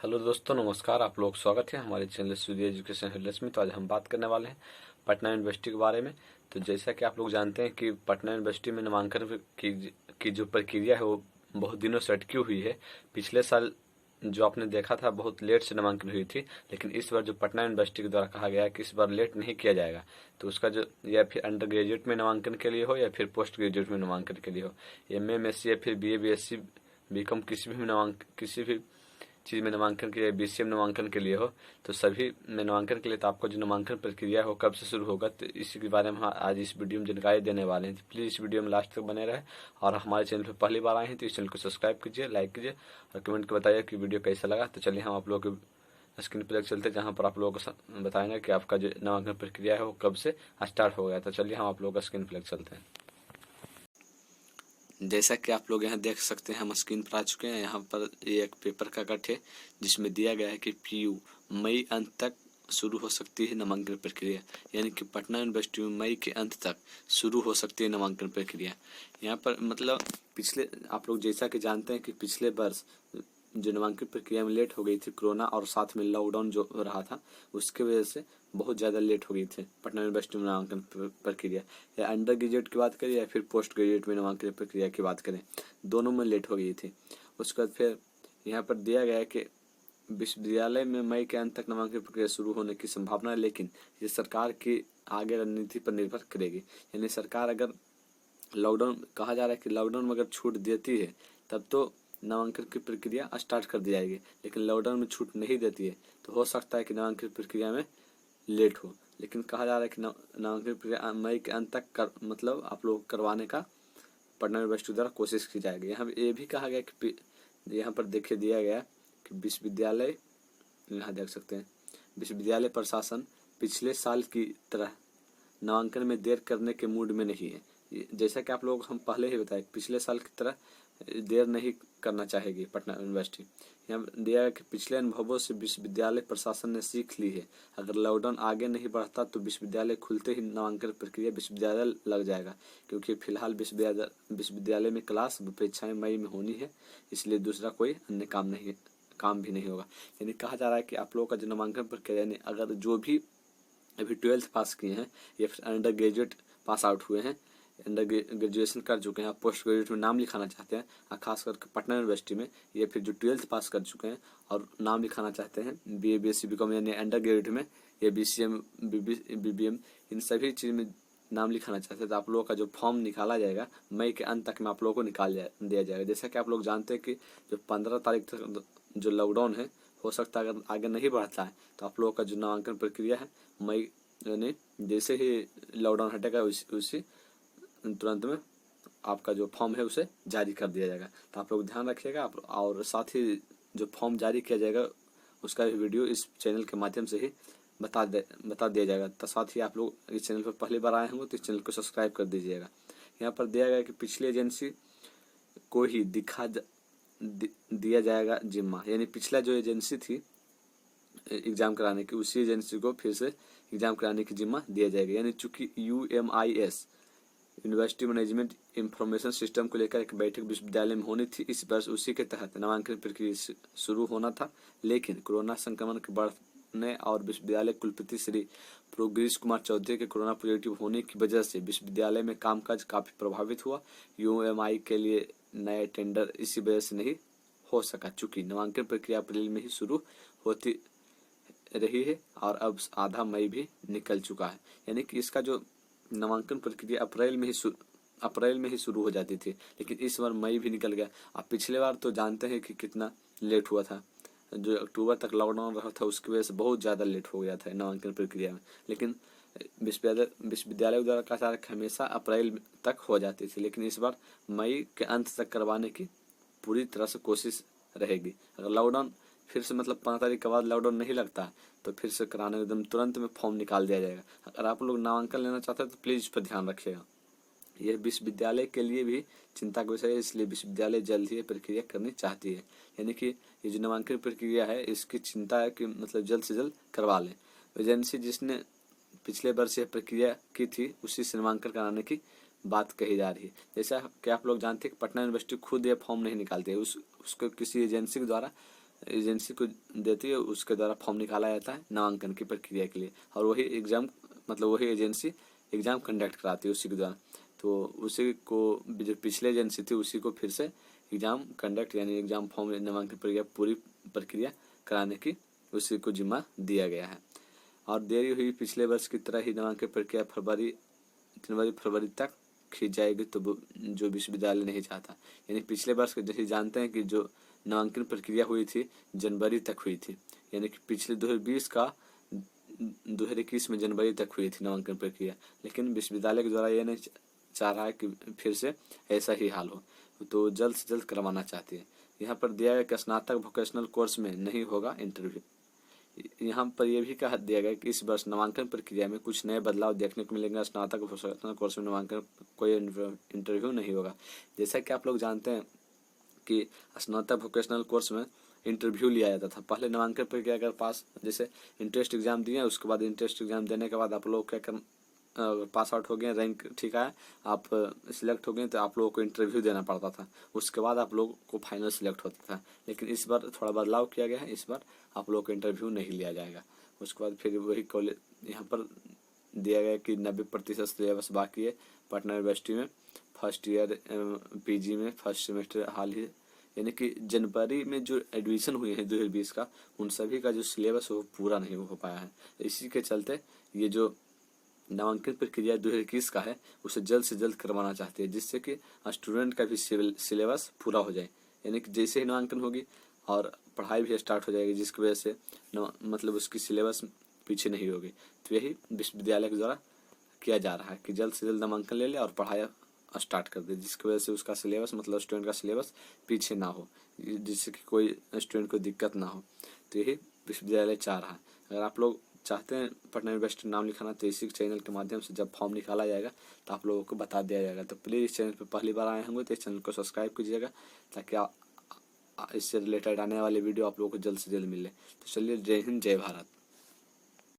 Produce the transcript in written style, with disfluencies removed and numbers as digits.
Hello दोस्तों, नमस्कार। आप लोग स्वागत है हमारे चैनल सूर्य एजुकेशन हेडलाइंस में। तो आज हम बात करने वाले हैं पटना यूनिवर्सिटी के बारे में। तो जैसा कि आप लोग जानते हैं कि पटना यूनिवर्सिटी में नामांकन की जो प्रक्रिया है वो बहुत दिनों से अटकी हुई है। पिछले साल जो आपने देखा था बहुत लेट से नामांकन हुई थी, लेकिन इस बार जो पटना यूनिवर्सिटी के द्वारा कहा गया है कि इस बार लेट नहीं किया जाएगा। तो उसका जो या फिर अंडर ग्रेजुएट में नामांकन के लिए हो या फिर पोस्ट ग्रेजुएट में नामांकन के लिए हो, एमए, एमएससी या फिर बीए, बीएससी, बीकॉम, किसी भी चीज़ में नामांकन के लिए, बीसीएम नामांकन के लिए हो, तो सभी में नामांकन के लिए तो आपका जो नामांकन प्रक्रिया हो कब से शुरू होगा, तो इसी के बारे में हम आज इस वीडियो में जानकारी देने वाले हैं। तो प्लीज़ इस वीडियो में लास्ट तक बने रहे, और हमारे चैनल पर पहली बार आए हैं तो इस चैनल को सब्सक्राइब कीजिए, लाइक कीजिए और कमेंट कर बताइए कि वीडियो कैसा लगा। तो चलिए हम आप लोगों के स्क्रीन पर चलते हैं, जहाँ पर आप लोगों को बताएंगे कि आपका जो नामांकन प्रक्रिया है वो कब से स्टार्ट हो गया। तो चलिए हम आप लोगों का स्क्रीन पर चलते हैं। जैसा कि आप लोग यहाँ देख सकते हैं, हम स्क्रीन पर आ चुके हैं। यहाँ पर ये एक पेपर का कट है जिसमें दिया गया है कि पीयू मई अंत तक शुरू हो सकती है नामांकन प्रक्रिया, यानी कि पटना यूनिवर्सिटी में मई के अंत तक शुरू हो सकती है नामांकन प्रक्रिया। यहाँ पर मतलब पिछले आप लोग जैसा कि जानते हैं कि पिछले वर्ष जो नामांकन प्रक्रिया में लेट हो गई थी, कोरोना और साथ में लॉकडाउन जो रहा था उसके वजह से बहुत ज़्यादा लेट हो गई थी पटना यूनिवर्सिटी में नामांकन प्रक्रिया। या अंडर ग्रेजुएट की बात करें या फिर पोस्ट ग्रेजुएट में नामांकन प्रक्रिया की बात करें, दोनों में लेट हो गई थी। उसके बाद फिर यहाँ पर दिया गया है कि विश्वविद्यालय में मई के अंत तक नामांकन प्रक्रिया शुरू होने की संभावना है, लेकिन ये सरकार की आगे रणनीति पर निर्भर करेगी। यानी सरकार अगर लॉकडाउन कहा जा रहा है कि लॉकडाउन में अगर छूट देती है तब तो नामांकन की प्रक्रिया स्टार्ट कर दी जाएगी, लेकिन लॉकडाउन में छूट नहीं देती है तो हो सकता है कि नामांकन प्रक्रिया में लेट हो। लेकिन कहा जा रहा है कि नामांकन प्रक्रिया मई के अंत तक मतलब आप लोग करवाने का पटना यूनिवर्सिटी द्वारा कोशिश की जाएगी। यहाँ ये भी कहा गया कि यहाँ पर देखिए दिया गया कि विश्वविद्यालय, यहाँ देख सकते हैं, विश्वविद्यालय प्रशासन पिछले साल की तरह नामांकन में देर करने के मूड में नहीं है। जैसा कि आप लोग हम पहले ही बताए, पिछले साल की तरह देर नहीं करना चाहेगी पटना यूनिवर्सिटी। यहाँ दिया है कि पिछले अनुभवों से विश्वविद्यालय प्रशासन ने सीख ली है। अगर लॉकडाउन आगे नहीं बढ़ता तो विश्वविद्यालय खुलते ही नामांकन प्रक्रिया विश्वविद्यालय लग जाएगा, क्योंकि फिलहाल विश्वविद्यालय में क्लास परीक्षाएं मई में होनी है, इसलिए दूसरा कोई अन्य काम भी नहीं होगा। यानी कहा जा रहा है कि आप लोगों का जो नामांकन प्रक्रिया, यानी अगर जो भी अभी 12th पास किए हैं या फिर अंडर ग्रेजुएट पास आउट हुए हैं, अंडर ग्रेजुएशन कर चुके हैं, आप पोस्ट ग्रेजुएट में नाम लिखाना चाहते हैं, और खास करके पटना यूनिवर्सिटी में, या फिर जो 12th पास कर चुके हैं और नाम लिखाना चाहते हैं बीए, बीएससी, बीकॉम यानी अंडर ग्रेजुएट में, या बीसीएम, बीबीएम, इन सभी चीज़ में नाम लिखाना चाहते हैं, तो आप लोगों का जो फॉर्म निकाला जाएगा मई के अंत तक में आप लोगों को दिया जाएगा। जैसा कि आप लोग जानते हैं कि जो 15 तारीख तक जो लॉकडाउन है, हो सकता है अगर आगे नहीं बढ़ता है तो आप लोगों का जो नामांकन प्रक्रिया है मई, यानी जैसे ही लॉकडाउन हटेगा उसी तुरंत में आपका जो फॉर्म है उसे जारी कर दिया जाएगा। तो आप लोग ध्यान रखिएगा। और साथ ही जो फॉर्म जारी किया जाएगा उसका भी वीडियो इस चैनल के माध्यम से ही बता दिया जाएगा। तो साथ ही आप लोग इस चैनल पर पहली बार आए होंगे तो इस चैनल को सब्सक्राइब कर दीजिएगा। यहाँ पर दिया गया कि पिछली एजेंसी को ही दिया जाएगा जिम्मा, यानी पिछला जो एजेंसी थी एग्जाम कराने की, उसी एजेंसी को फिर से एग्जाम कराने की जिम्मा दिया जाएगा। यानी चूंकि UMIS university management information system को लेकर एक बैठक विश्वविद्यालय में होनी थी इस वर्ष, उसी के तहत नामांकन प्रक्रिया शुरू होना था, लेकिन कोरोना संक्रमण के बढ़ने और विश्वविद्यालय कुलपति श्री प्रो कुमार चौधरी के कोरोना पॉजिटिव होने की वजह से विश्वविद्यालय में कामकाज काफी प्रभावित हुआ। UMI के लिए नए टेंडर इसी वजह से नहीं हो सका, चूंकि नामांकन प्रक्रिया अप्रैल में ही शुरू होती रही है और अब आधा मई भी निकल चुका है। यानी कि इसका जो नामांकन प्रक्रिया अप्रैल में ही शुरू हो जाती थी, लेकिन इस बार मई भी निकल गया। आप पिछले बार तो जानते हैं कि कितना लेट हुआ था, जो अक्टूबर तक लॉकडाउन रहा था उसकी वजह से बहुत ज़्यादा लेट हो गया था नामांकन प्रक्रिया में। लेकिन विश्वविद्यालय द्वारा कहा हमेशा अप्रैल तक हो जाती थी, लेकिन इस बार मई के अंत तक करवाने की पूरी तरह से कोशिश रहेगी। अगर लॉकडाउन फिर से मतलब 5 तारीख के बाद लॉकडाउन नहीं लगता तो फिर से कराने एकदम तुरंत में फॉर्म निकाल दिया जाएगा। अगर आप लोग नामांकन लेना चाहते हैं तो प्लीज़ इस पर ध्यान रखिएगा। यह विश्वविद्यालय के लिए भी चिंता का विषय है, इसलिए विश्वविद्यालय जल्द ही प्रक्रिया करनी चाहती है। यानी कि ये जो नामांकन प्रक्रिया है इसकी चिंता है कि मतलब जल्द से जल्द करवा लें। एजेंसी जिसने पिछले वर्ष यह प्रक्रिया की थी उसी से नामांकन कराने की बात कही जा रही है। जैसा कि आप लोग जानते हैं कि पटना यूनिवर्सिटी खुद ये फॉर्म नहीं निकालती है, उसको किसी एजेंसी के द्वारा एजेंसी को देती है, उसके द्वारा फॉर्म निकाला जाता है नामांकन की प्रक्रिया के लिए, और वही एग्ज़ाम मतलब वही एजेंसी एग्ज़ाम कंडक्ट कराती है उसी के द्वारा। तो उसी को जो पिछले एजेंसी थी उसी को फिर से एग्ज़ाम कंडक्ट यानी एग्ज़ाम फॉर्म नामांकन प्रक्रिया पूरी प्रक्रिया कराने की उसी को जिम्मा दिया गया है। और देरी हुई पिछले वर्ष की तरह ही नामांकन प्रक्रिया जनवरी फरवरी तक खींच जाएगी, तो जो विश्वविद्यालय नहीं चाहता। यानी पिछले वर्ष जैसे जानते हैं कि जो नामांकन प्रक्रिया हुई थी जनवरी तक हुई थी, यानी कि पिछले 2020 का 2021 में जनवरी तक हुई थी नामांकन प्रक्रिया, लेकिन विश्वविद्यालय के द्वारा ये नहीं चाह रहा है कि फिर से ऐसा ही हाल हो, तो जल्द से जल्द करवाना चाहती है। यहाँ पर दिया गया कि स्नातक वोकेशनल कोर्स में नहीं होगा इंटरव्यू। यहाँ पर यह भी कहा दिया गया कि इस वर्ष नामांकन प्रक्रिया में कुछ नए बदलाव देखने को मिलेंगे। स्नातक वोकेशनल कोर्स में नामांकन कोई इंटरव्यू नहीं होगा। जैसा कि आप लोग जानते हैं कि स्नातक वोकेशनल कोर्स में इंटरव्यू लिया जाता था। पहले नामांकन प्रक्रिया अगर पास जैसे इंट्रेंस एग्जाम दिए, उसके बाद इंट्रेंस एग्जाम देने के बाद आप लोग क्या कर पास आउट हो गए, रैंक ठीक आया, आप सिलेक्ट हो गए, तो आप लोगों को इंटरव्यू देना पड़ता था, उसके बाद आप लोगों को फाइनल सिलेक्ट होता था। लेकिन इस बार थोड़ा बदलाव किया गया है, इस बार आप लोगों को इंटरव्यू नहीं लिया जाएगा। उसके बाद फिर वही कॉलेज यहाँ पर दिया गया कि 90% सिलेबस बाकी है पटना यूनिवर्सिटी में। फर्स्ट ईयर पीजी में फर्स्ट सेमेस्टर हाल ही यानी कि जनवरी में जो एडमिशन हुए हैं 2020 का, उन सभी का जो सिलेबस वो पूरा नहीं हो पाया है। इसी के चलते ये जो नामांकन प्रक्रिया 2021 का है उसे जल्द से जल्द करवाना चाहते हैं, जिससे कि स्टूडेंट का भी सिलेबस पूरा हो जाए। यानी कि जैसे ही नामांकन होगी और पढ़ाई भी स्टार्ट हो जाएगी, जिसकी वजह से मतलब उसकी सिलेबस पीछे नहीं होगी। तो यही विश्वविद्यालय के द्वारा किया जा रहा है कि जल्द से जल्द नामांकन ले ले और पढ़ाई स्टार्ट कर दे, जिसकी वजह से उसका सिलेबस मतलब स्टूडेंट का सिलेबस पीछे ना हो, जिससे कि कोई स्टूडेंट को दिक्कत ना हो। तो यही विश्वविद्यालय चाह रहा है। अगर आप लोग चाहते हैं पटना यूनिवर्सिटी नाम लिखाना, तो इसी चैनल के माध्यम से जब फॉर्म निकाला जाएगा तो आप लोगों को बता दिया जाएगा। तो प्लीज़ इस चैनल पर पहली बार आए होंगे तो इस चैनल को सब्सक्राइब कीजिएगा, ताकि इससे रिलेटेड आने वाली वीडियो आप लोगों को जल्द से जल्द मिले। तो चलिए, जय हिंद, जय भारत।